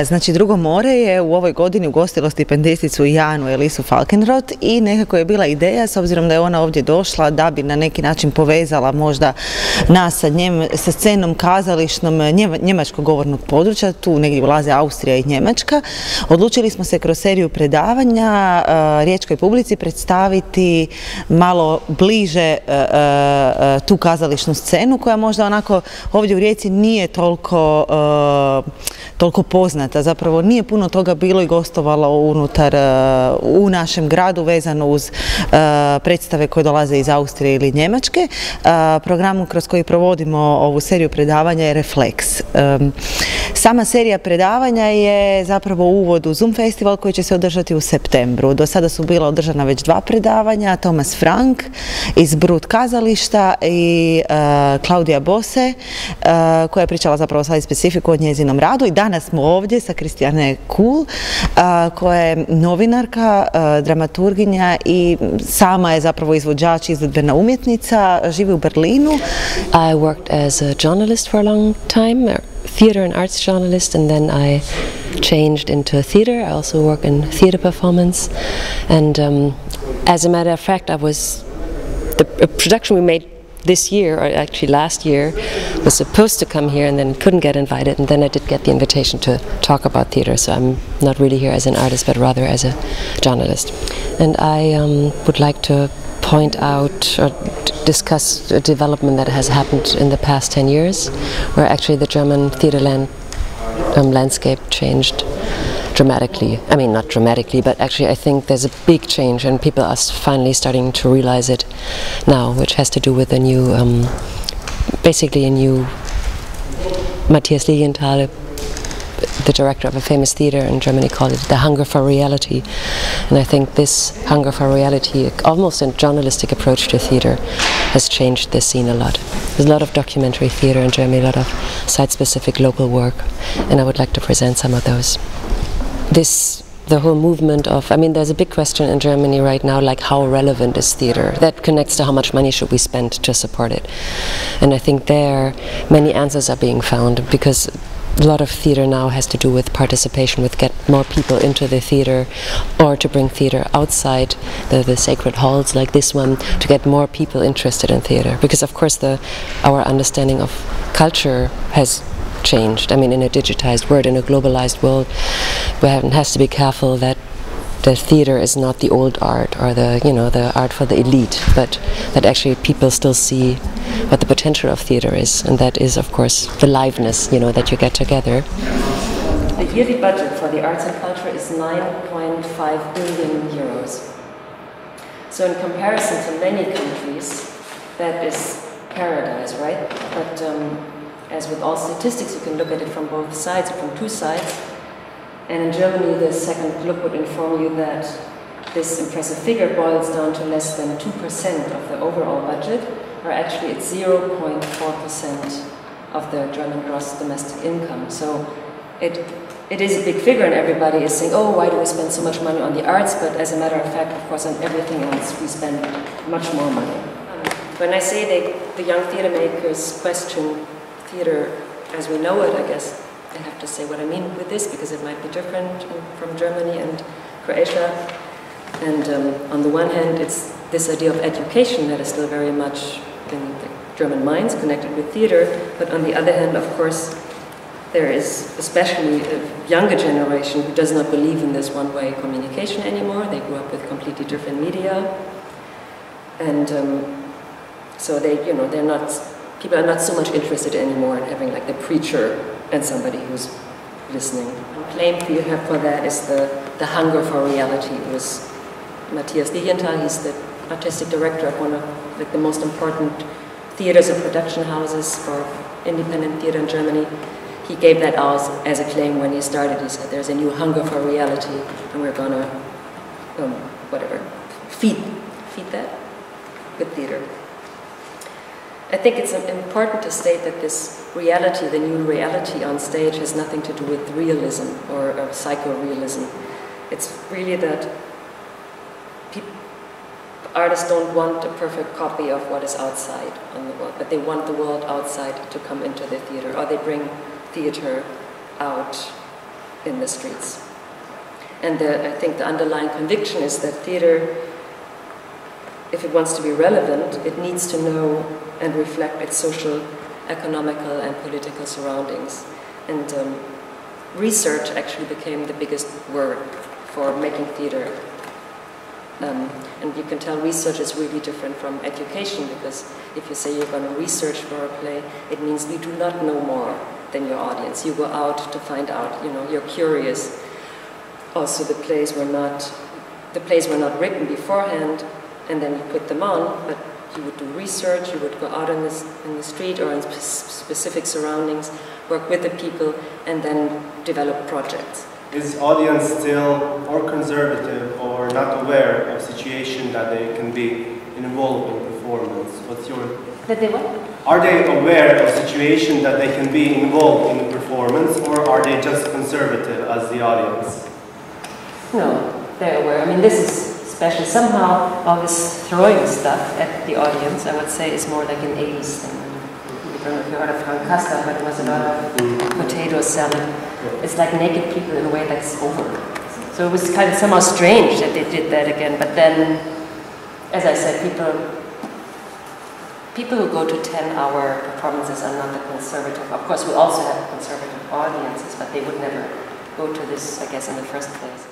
Znači, Drugo more je u ovoj godini ugostilo stipendisticu Janu Elisu Falkenroth i nekako je bila ideja, s obzirom da je ona ovdje došla, da bi na neki način povezala možda nas sa scenom kazališnom njemačkog govornog područja, tu negdje ulaze Austrija i Njemačka. Odlučili smo se kroz seriju predavanja riječkoj publici predstaviti malo bliže tu kazališnu scenu koja možda onako ovdje u Rijeci nije toliko poznata. Zapravo nije puno toga bilo i gostovalo u našem gradu vezano uz predstave koje dolaze iz Austrije ili Njemačke. Programu kroz koji provodimo ovu seriju predavanja je Refleks. Sama serija predavanja je zapravo uvod u Zoom festival koji će se održati u septembru. Do sada su bila održana već 2 predavanja, Thomas Frank iz Brut kazališta i Klaudija Bose koja je pričala zapravo sad specifiku o njezinom radu. I danas smo ovdje sa Christiane Kühl koja je novinarka, dramaturginja i sama je zapravo izvođač, izvedbena umjetnica, živi u Berlinu. I worked as a journalist for a long time, theater and arts journalist, and then I changed into theater. I also work in theater performance, and as a matter of fact, the production we made this year, or actually last year, was supposed to come here and then couldn't get invited, and then I did get the invitation to talk about theater, so I'm not really here as an artist but rather as a journalist. And I would like to point out or discuss a development that has happened in the past 10 years, where actually the German theater landscape changed dramatically. I mean, not dramatically, but actually I think there's a big change and people are finally starting to realize it now, which has to do with a new, basically a new Matthias Lilienthal, the director of a famous theater in Germany, called it the hunger for reality. And I think this hunger for reality, almost a journalistic approach to theater, has changed the scene a lot. There's a lot of documentary theater in Germany, a lot of site-specific local work, and I would like to present some of those. The whole movement of, I mean, there's a big question in Germany right now, like how relevant is theater? That connects to how much money should we spend to support it. And I think there many answers are being found, because a lot of theater now has to do with participation, with get more people into the theater, or to bring theater outside the sacred halls like this one, to get more people interested in theater. Because of course our understanding of culture has changed. I mean, in a digitized world, in a globalized world, one has to be careful that the theater is not the old art or the art for the elite, but that actually people still see what the potential of theater is, and that is, of course, the liveness, that you get together. The yearly budget for the arts and culture is 9.5 billion euros. So in comparison to many countries, that is paradise, right? But as with all statistics, you can look at it from both sides, or from 2 sides. And in Germany, the second look would inform you that this impressive figure boils down to less than 2% of the overall budget, or actually it's 0.4% of the German gross domestic income. So it is a big figure, and everybody is saying, oh, why do we spend so much money on the arts? But as a matter of fact, of course, on everything else, we spend much more money. When I say the young theater makers question theater as we know it, I guess I have to say what I mean with this, because it might be different from Germany and Croatia. And on the one hand, it's this idea of education that is still very much in the German minds, connected with theater. But on the other hand, of course, there is especially a younger generation who does not believe in this one-way communication anymore. They grew up with completely different media. And so people are not so much interested anymore in having like the preacher and somebody who's listening. The claim theater for that is the hunger for reality. It was Matthias Lilienthal. He's the artistic director of one of the most important theaters and production houses for independent theater in Germany. He gave that out as a claim when he started. He said there's a new hunger for reality, and we're gonna feed that with theater. I think it's important to state that this reality, the new reality on stage, has nothing to do with realism or psycho-realism. It's really that artists don't want a perfect copy of what is outside on the world, but they want the world outside to come into the theater, or they bring theater out in the streets. And I think the underlying conviction is that theater, if it wants to be relevant, it needs to know and reflect its social, economical and political surroundings. And research actually became the biggest word for making theater. And you can tell research is really different from education, because if you say you're going to research for a play, it means you do not know more than your audience. You go out to find out, you know, you're curious. Also, the plays were not written beforehand, and then you put them on, but you would do research, you would go out in the street or in specific surroundings, work with the people, and then develop projects. Is audience still more conservative or not aware of situation that they can be involved in performance? What's your... That they what? Are they aware of situation that they can be involved in the performance, or are they just conservative as the audience? No, they're aware. I mean, this is special. Somehow, all this throwing stuff at the audience, I would say, is more like an 80s thing. I don't know if you heard of Frank Castor, but it was a lot of potato selling. It's like naked people in a way that's over. So it was kind of somehow strange that they did that again. But then, as I said, people who go to 10-hour performances are not the conservative. Of course, we also have conservative audiences, but they would never go to this, I guess, in the first place.